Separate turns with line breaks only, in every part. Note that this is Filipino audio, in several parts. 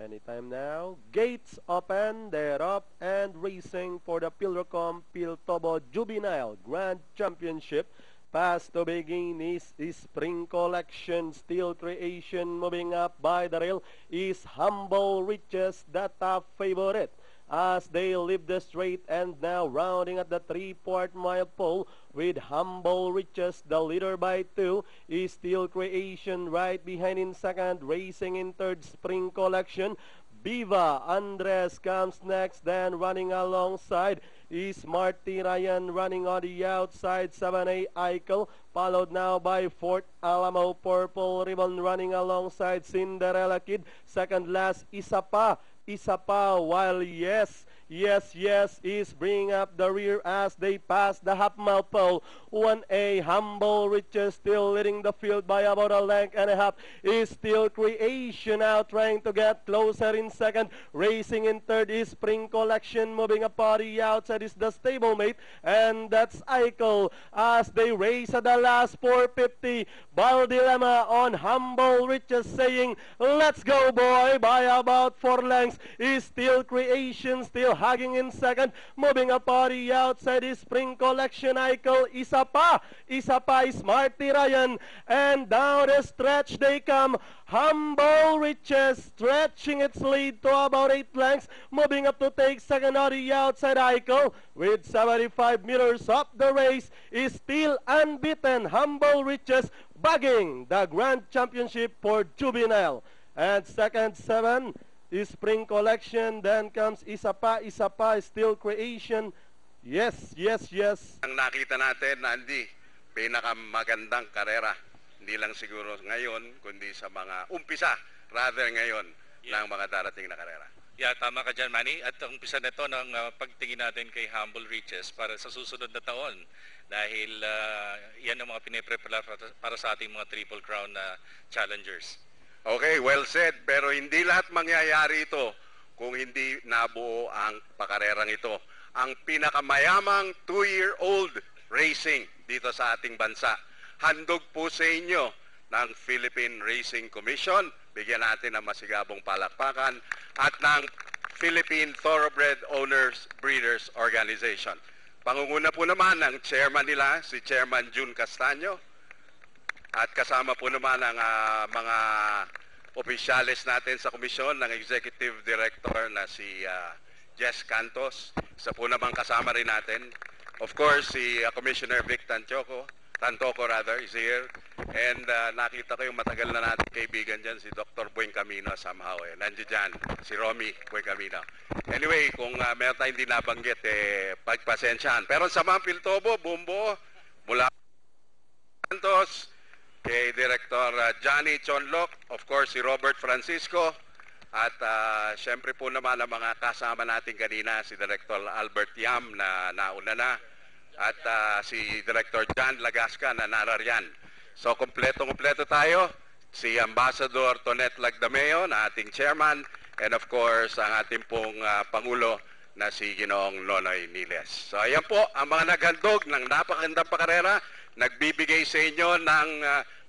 Anytime now. Gates open. They're up and racing for the Pilrocom Piltobo Juvenile Grand Championship. Pass to begin is Spring Collection. Steel Creation moving up by the rail is Humble Riches, the top favorite, as they leave the straight and now rounding at the 3/4 mile pole with Humble Riches, the leader by 2 is Steel Creation right behind in second, racing in third Spring Collection. Viva Andres comes next, then running alongside is Marty Ryan running on the outside, 7A Eichel, followed now by 4th Alamo Purple Ribbon running alongside Cinderella Kid. Second last Isapa, while yes is bringing up the rear as they pass the half-mile pole. 1A Humble Riches still leading the field by about a length and a half is Steel Creation now trying to get closer in second. Racing in third is Spring Collection. Moving up on the outside is the stablemate, and that's Eichel as they race at the last 450. Baldilemma on Humble Riches saying, "Let's go boy," by about 4 lengths is Steel Creation still hugging in second. Moving up on the outside is Spring Collection. Eichel, Isapa is Marty Ryan, and down the stretch they come. Humble Riches stretching its lead to about 8 lengths. Moving up to take second on the outside. Eichel with 75 meters up the race is still unbeaten. Humble Riches bagging the Grand Championship for Juvenile. And second 7 is Spring Collection. Then comes Isapa, Steel Creation. Yes.
Ang nakita natin, Andy, pinakamagandang karera. Hindi lang siguro ngayon, kundi sa mga umpisa, rather ngayon, ng mga darating na karera.
Yeah, tama ka dyan, Manny. At ang umpisa nito ng pagtingin natin kay Humble Riches para sa susunod na taon. Dahil yan ang mga piniprepara para sa ating mga Triple Crown challengers.
Okay, well said. Pero hindi lahat mangyayari ito kung hindi nabuo ang pakarerang ito. Ang pinakamayamang 2-year-old racing dito sa ating bansa. Handog po sa inyo ng Philippine Racing Commission. Bigyan natin ng masigabong palakpakan. At ng Philippine Thoroughbred Owners Breeders Organization. Pangunguna po naman ng chairman nila, si Chairman June Castaño. At kasama po naman ang mga opisyales natin sa komisyon ng Executive Director na si Jess Cantos. Isa po naman kasama rin natin. Of course, si Commissioner Vic Tantoco is here. And nakita ko yung matagal na natin kaibigan dyan, si Dr. Bueng Camino somehow. Nandiyan dyan, si Romy Bueng Camino. Anyway, kung meron tayong hindi nabanggit, pagpasensyahan. Pero sa mga Piltobo, bumbo, mula Santos, kay Director Johnny Chonloc, of course si Robert Francisco, at syempre po naman ang mga kasama natin kanina, si Director Albert Yam na nauna na, at si Director John Lagasca na narariyan. So kompleto tayo, si Ambassador Tonet Lagdameo na ating chairman, and of course ang ating pong Pangulo na si Ginoong Nonoy Niles. So ayan po ang mga naghandog ng napakagandang pakarera, nagbibigay sa inyo ng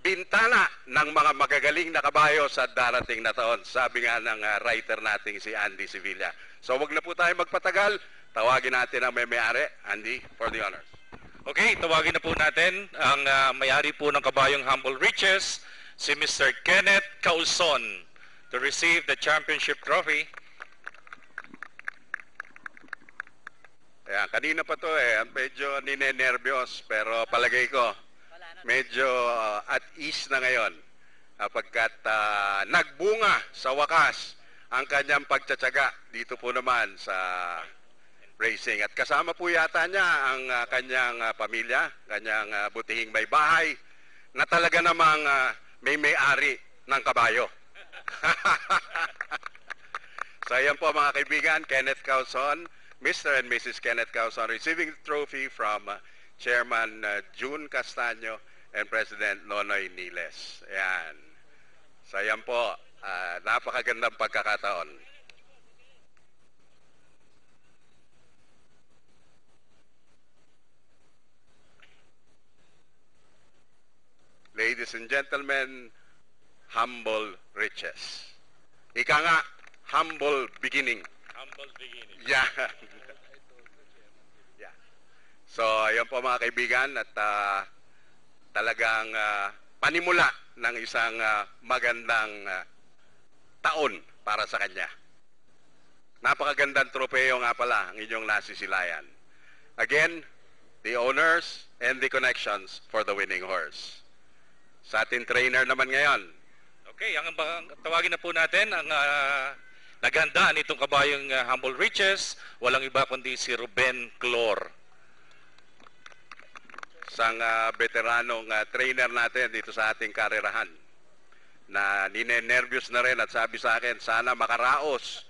bintana ng mga magagaling na kabayo sa darating na taon. Sabi nga ng writer nating si Andy Sevilla. So wag na po tayo magpatagal. Tawagin natin ang may-ari, Andy, for the honors.
Okay, tawagin na po natin ang may-ari po ng kabayong Humble Riches, si Mr. Kenneth Causon, to receive the championship trophy.
Ayan, kanina pa to medyo ninenervyos, pero palagay ko medyo at ease na ngayon pagkat nagbunga sa wakas ang kanyang pagtsatsaga dito po naman sa racing. At kasama po yata niya ang kanyang pamilya, kanyang butihing may bahay na talaga namang may-ari ng kabayo. So ayan po mga kaibigan, Kenneth Causon, Mr. and Mrs. Kenneth Causon receiving the trophy from Chairman June Castaño and President Nonoy Niles. Ayan. So ayan po, napakagandang pagkakataon. Ladies and gentlemen, Humble Riches. Ika nga, humble beginning.
Humble beginning.
Yeah. Yeah. So, ayun po mga kaibigan at talagang panimula ng isang magandang taon para sa kanya. Napakagandang tropeo nga pala ang inyong nasisilayan. Again, the owners and the connections for the winning horse. Sa ating trainer naman ngayon.
Okay, ang tawagin na po natin ang naghandaan itong kabayong Humble Riches, walang iba kundi si Ruben Clor.
Isang veteranong trainer natin dito sa ating karerahan na ninenervyos na rin at sabi sa akin, sana makaraos.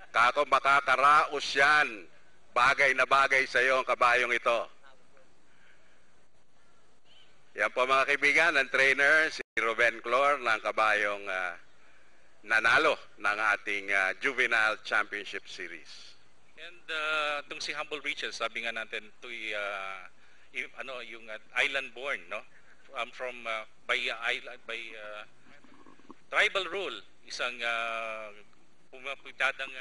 Kako makakaraos yan. Bagay na bagay sa iyo ang kabayong ito. Yan po mga kaibigan, ang trainer, si Ruben Clor ng kabayong nanalo ng ating Juvenile Championship Series.
And itong si Humble Riches, sabi nga natin, yung island born, no? By tribal rule, isang pumapitadang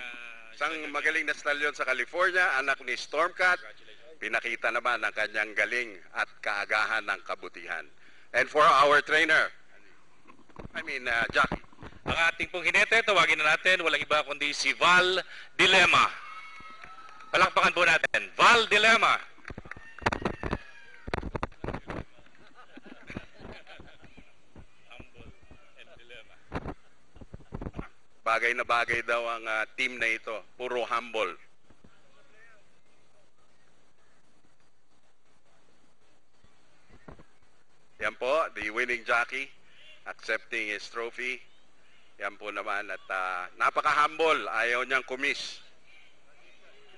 isang magaling na stallion sa California, anak ni Stormcat. Pinakita naman ang kanyang galing at kaagahan ng kabutihan. And for our trainer, Jackie.
Ang ating pong hinete, tawagin na natin, walang iba kundi si Val Dilema. Palakpakan po natin, Val Dilema.
Bagay na bagay daw ang team na ito. Puro humble. Yan po, the winning jockey accepting his trophy. Yan po naman at napaka-humble. Ayaw niyang kumis.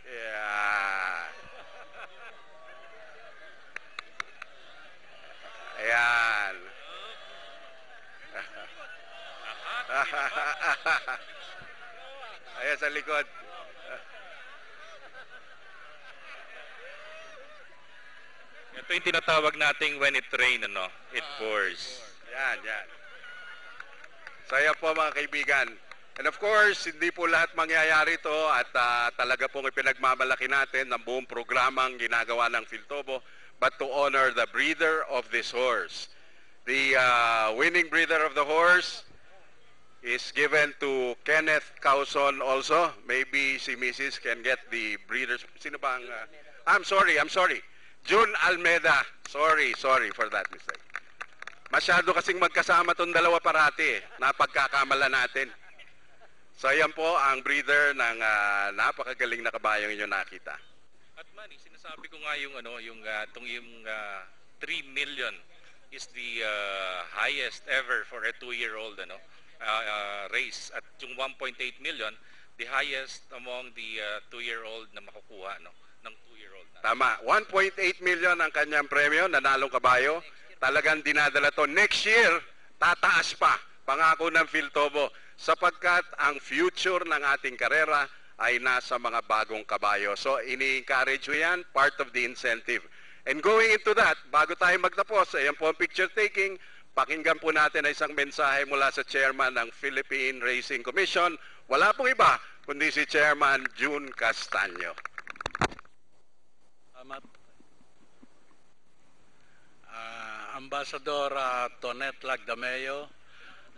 Yeah. Ayan. Ayan sa likod.
Ito yung tinatawag nating when it rain, it pours.
Yan. Saya po mga kaibigan. And of course, hindi po lahat mangyayari ito at talaga pong ipinagmamalaki natin ng buong programang ginagawa ng Philtobo, but to honor the breeder of this horse. The winning breeder of the horse is given to Kenneth Causon also. Maybe si Mrs. can get the breeders. Sino ba ang... I'm sorry. June Almeda. Sorry for that mistake. Masyado kasing magkasama tong dalawa parati. Napagkakamala natin. So yan po ang breeder ng napakagaling na kabayong inyo nakita.
At Manny, sinasabi ko nga yung 3 million is the highest ever for a 2-year-old race, at yung 1.8 million the highest among the 2-year-old na makukuha ng 2-year-old na.
Tama, 1.8 million ang kanyang premyo, nanalong kabayo. Talagang dinadala to next year, tataas pa, pangako ng Philtobo, sapagkat ang future ng ating karera ay nasa mga bagong kabayo. So ini-encourage ko yan, part of the incentive. And going into that, bago tayo magtapos, ayan po ang picture taking. Pakinggan po natin ang isang mensahe mula sa chairman ng Philippine Racing Commission. Wala pong iba, kundi si Chairman June Castaño.
Salamat. Ambassador Tonet Lagdameo,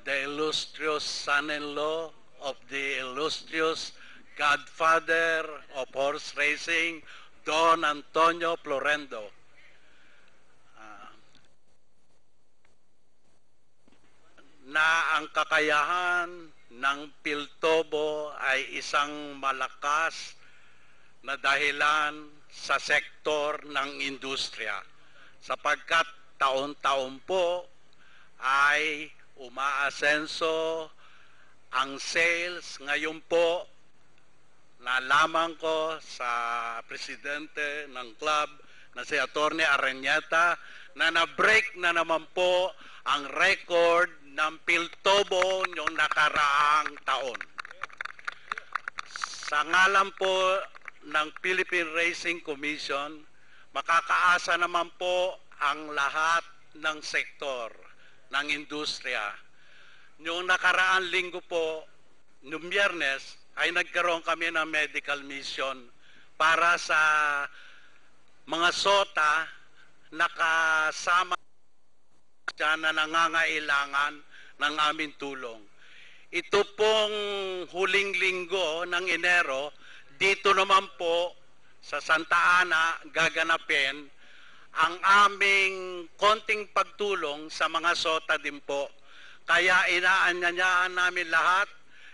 the illustrious son-in-law of the illustrious godfather of horse racing, Don Antonio Florendo. Na ang kakayahan ng Philtobo ay isang malakas na dahilan sa sektor ng industriya, sapagkat taon-taon po ay umaasenso ang sales. Ngayon po, nalaman ko sa presidente ng club na si Attorney Areñeta na na-break na naman po ang record ng Philtobo yung nakaraang taon. Sa ngalan po ng Philippine Racing Commission, makakaasa naman po ang lahat ng sektor ng industriya. Yung nakaraang linggo po, noong Biyernes, ay nagkaroon kami ng medical mission para sa mga sota nakasama siya na nangangailangan ng aming tulong. Ito pong huling linggo ng Enero, dito naman po sa Santa Ana gaganapin ang aming konting pagtulong sa mga sota din po. Kaya inaanyayaan namin lahat,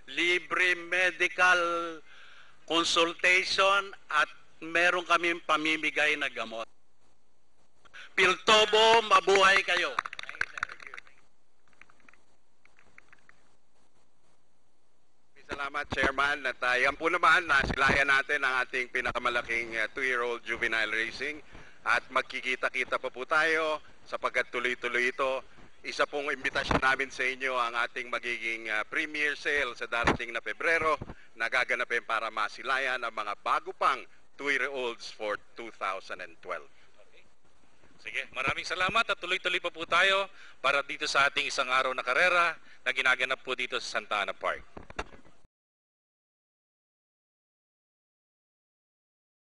libre medical consultation at meron kaming pamimigay na gamot. Piltobo, mabuhay kayo!
Salamat, Chairman. At yan po naman, nasilayan natin ang ating pinakamalaking 2-year-old juvenile racing. At magkikita-kita pa po tayo sapagkat tuloy-tuloy ito. Isa pong imbitasyon namin sa inyo ang ating magiging premiere sale sa darating na Pebrero na gaganapin para masilayan ang mga bago pang 2-year-olds for 2012.
Sige, maraming salamat at tuloy-tuloy pa po tayo para dito sa ating isang araw na karera na ginaganap po dito sa Santa Ana Park.